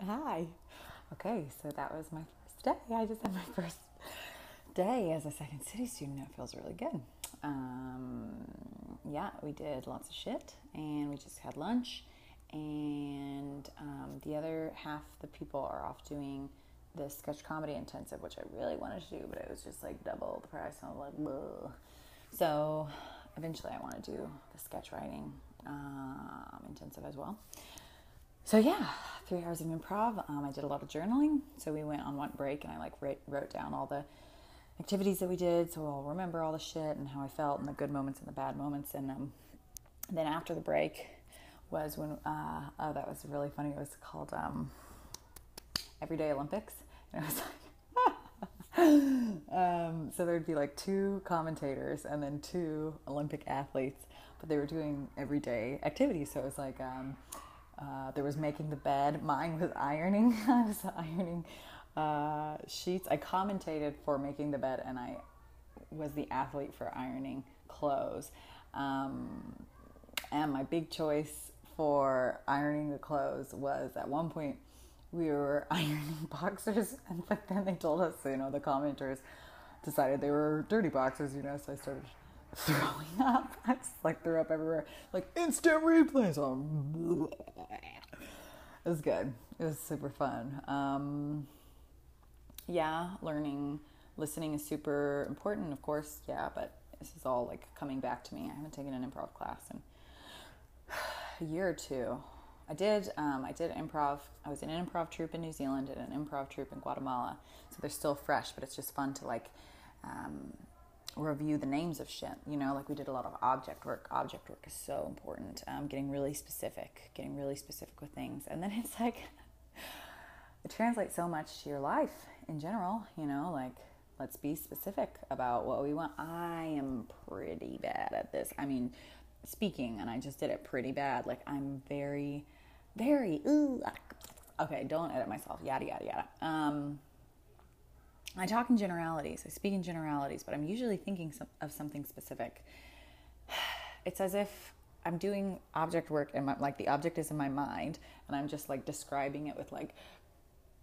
Hi. Okay, so that was my first day. I just had my first day as a Second City student. It feels really good. Yeah, we did lots of shit, and we just had lunch. And the other half the people are off doing this sketch comedy intensive, which I really wanted to do, but it was just like double the price. And I was like, ugh. So eventually I want to do the sketch writing intensive as well. So yeah, 3 hours of improv. I did a lot of journaling. So we went on one break and I wrote down all the activities that we did. So I'll remember all the shit and how I felt and the good moments and the bad moments. And then after the break was when, that was really funny. It was called Everyday Olympics. And it was like, so there'd be like 2 commentators and then 2 Olympic athletes, but they were doing everyday activities. So it was like, there was making the bed. Mine was ironing. I was ironing sheets. I commentated for making the bed, and I was the athlete for ironing clothes. And my big choice for ironing the clothes was, at one point we were ironing boxers, but then they told us, the commenters decided they were dirty boxers, so I started throwing up. I just threw up everywhere, instant replay. So it was good. It was super fun. Yeah, listening is super important, of course. Yeah, but this is all coming back to me. I haven't taken an improv class in a year or 2. I did improv. I was in an improv troupe in New Zealand and an improv troupe in Guatemala. So they're still fresh, but it's just fun to review the names of shit. We did a lot of object work. Object work is so important. Getting really specific with things. And then it's it translates so much to your life in general, let's be specific about what we want. I am pretty bad at this. I mean, speaking, and I just did it pretty bad. I'm very, very, okay, don't edit myself, yada, yada, yada. I talk in generalities. I speak in generalities, but I'm usually thinking of something specific. It's as if I'm doing object work and the object is in my mind, and I'm just describing it with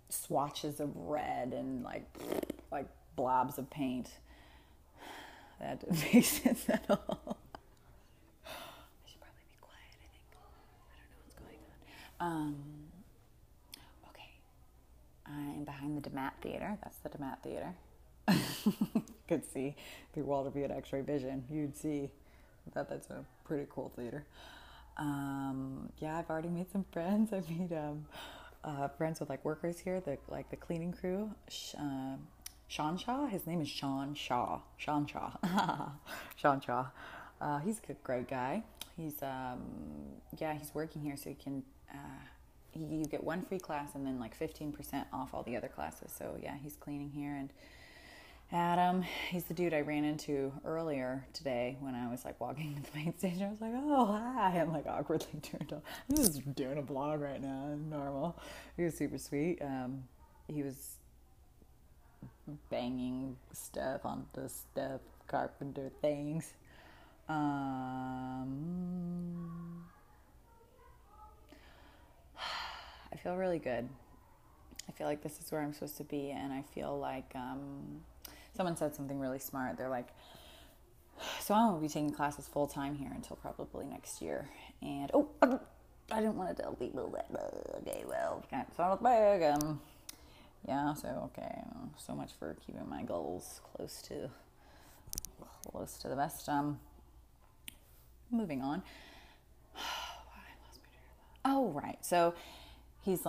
swatches of red and like blobs of paint. That didn't make sense at all. I should probably be quiet, I think. I don't know what's going on. Okay. I'm behind the DeMatt Theater. That's the DeMatt Theater. You could see through Walter View at X-ray vision. You'd see that that's a pretty cool theater. Yeah, I've already made some friends. I've made friends with workers here, the cleaning crew. Sean Shaw. His name is Sean Shaw. Sean Shaw. Sean Shaw. He's a great guy. He's he's working here, so he can. You get 1 free class and then 15% off all the other classes. So yeah, he's cleaning here. And Adam, he's the dude I ran into earlier today when I was walking to the main stage. I was like, oh, hi. I'm awkwardly turned on. I'm just doing a vlog right now. Normal. He was super sweet. He was banging stuff on the stuff carpenter things. I feel really good. I feel like this is where I'm supposed to be, and I feel like someone said something really smart. They're like, so I won't be taking classes full time here until probably next year. And I didn't want to tell people that. Okay, well, can't start big. Yeah, so okay. So much for keeping my goals close to the best. Moving on. I lost my train of thought. Oh, right. So he's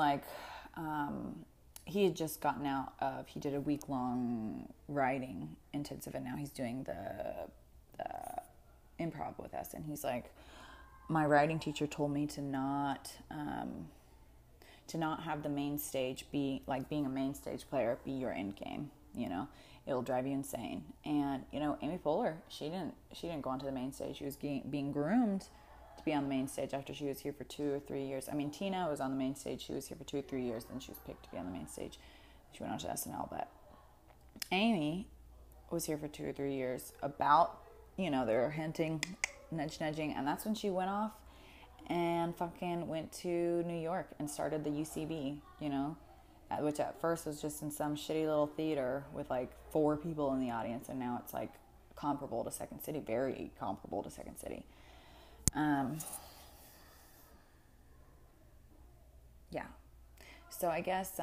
he had just gotten out of, he did a week-long writing intensive, and now he's doing the improv with us. And he's like, my writing teacher told me to not have the main stage be being a main stage player be your end game. It'll drive you insane. And Amy Poehler, she didn't go onto the main stage. She was being groomed to be on the main stage after she was here for 2 or 3 years. I mean, Tina was on the main stage. She was here for 2 or 3 years. Then she was picked to be on the main stage. She went on to SNL. But Amy was here for 2 or 3 years. About, they were hinting, nudging, and that's when she went off and fucking went to New York and started the UCB, you know, which at first was just in some shitty little theater with like 4 people in the audience, and now it's like comparable to Second City, very comparable to Second City. Yeah. So I guess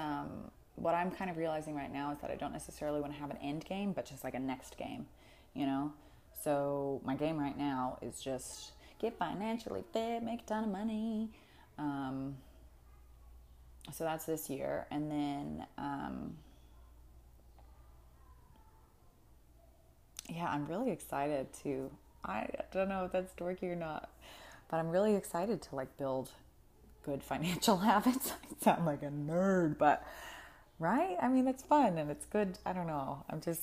what I'm kind of realizing right now is that I don't necessarily want to have an end game, but just like a next game, you know? So my game right now is just get financially fit, make a ton of money. So that's this year. And then, yeah, I'm really excited to, I don't know if that's dorky or not, but I'm really excited to like build good financial habits. I sound like a nerd, but right? I mean, it's fun and it's good. I don't know. I'm a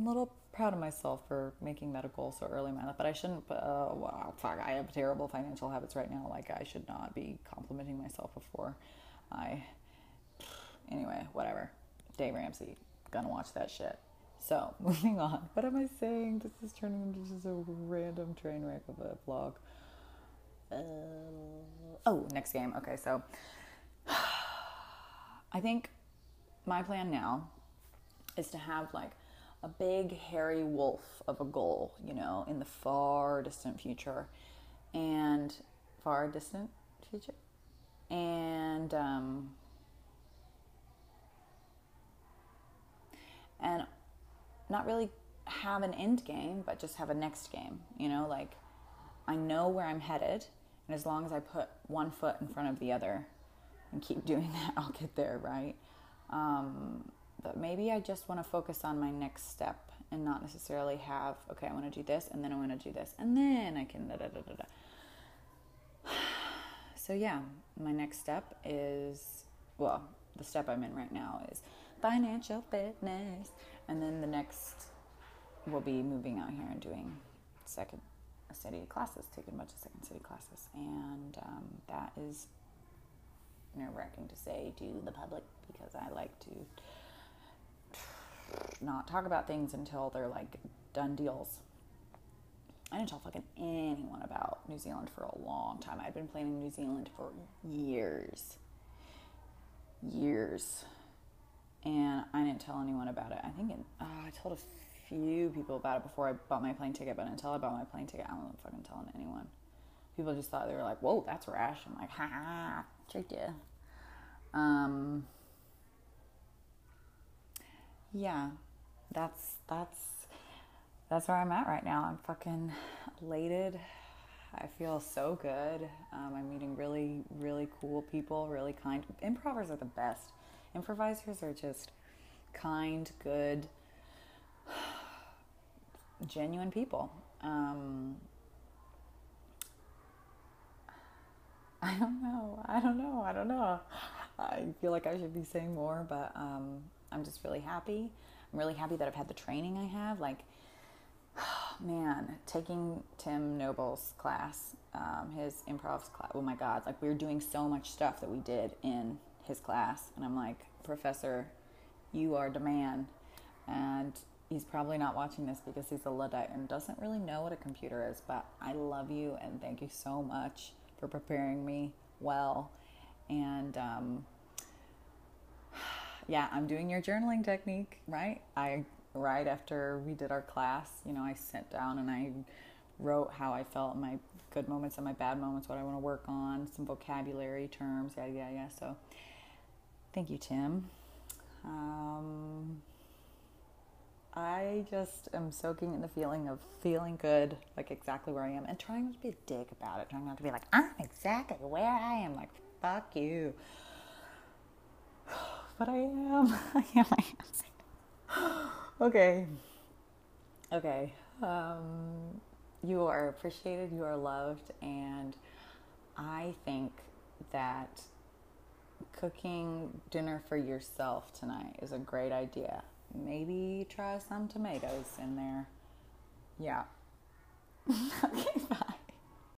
little proud of myself for making that a goal so early in my life, but I shouldn't, wow, fuck, I have terrible financial habits right now. Like, I should not be complimenting myself before anyway, whatever. Dave Ramsey, gonna watch that shit. So, moving on. What am I saying? This is turning into just a random train wreck of a vlog. Next game. Okay, so I think my plan now is to have like a big hairy wolf of a goal, you know, in the far distant future, and not really have an end game, but just have a next game, you know, like I know where I'm headed, and as long as I put one foot in front of the other and keep doing that, I'll get there, right? But maybe I just want to focus on my next step and not necessarily have, okay, I want to do this, and then I want to do this, and then I can da-da-da-da-da. So yeah, my next step is, well, the step I'm in right now is financial fitness. And then the next will be moving out here and doing Second City classes, taking a bunch of Second City classes. And that is nerve-wracking to say to the public, because I like to not talk about things until they're like done deals. I didn't tell fucking anyone about New Zealand for a long time. I've been planning New Zealand for years. And I didn't tell anyone about it. I think I told a few people about it before I bought my plane ticket, but until I bought my plane ticket, I wasn't fucking telling anyone. People just thought, they were like, whoa, that's rash. I'm like, ha, tricked you. Yeah, that's where I'm at right now. I'm fucking elated. I feel so good. I'm meeting really, really cool people, really kind. Improvers are the best. Improvisers are just kind, good, genuine people. I don't know. I feel like I should be saying more, but I'm just really happy. I'm really happy that I've had the training I have. Like, man, taking Tim Noble's class, his improv class, oh my God, like we were doing so much stuff that we did in his class, and I'm like, Professor, you are the man. And he's probably not watching this because he's a Luddite and doesn't really know what a computer is, but I love you and thank you so much for preparing me well. And yeah, I'm doing your journaling technique, right? Right after we did our class, you know, I sat down and I wrote how I felt, my good moments and my bad moments, what I want to work on, some vocabulary terms, yeah. So thank you, Tim. I just am soaking in the feeling of feeling good, like exactly where I am, and trying not to be a dick about it, trying not to be like, I'm exactly where I am, like, fuck you. But I am. Okay. You are appreciated, you are loved, and I think that cooking dinner for yourself tonight is a great idea. Maybe try some tomatoes in there. Yeah. Okay,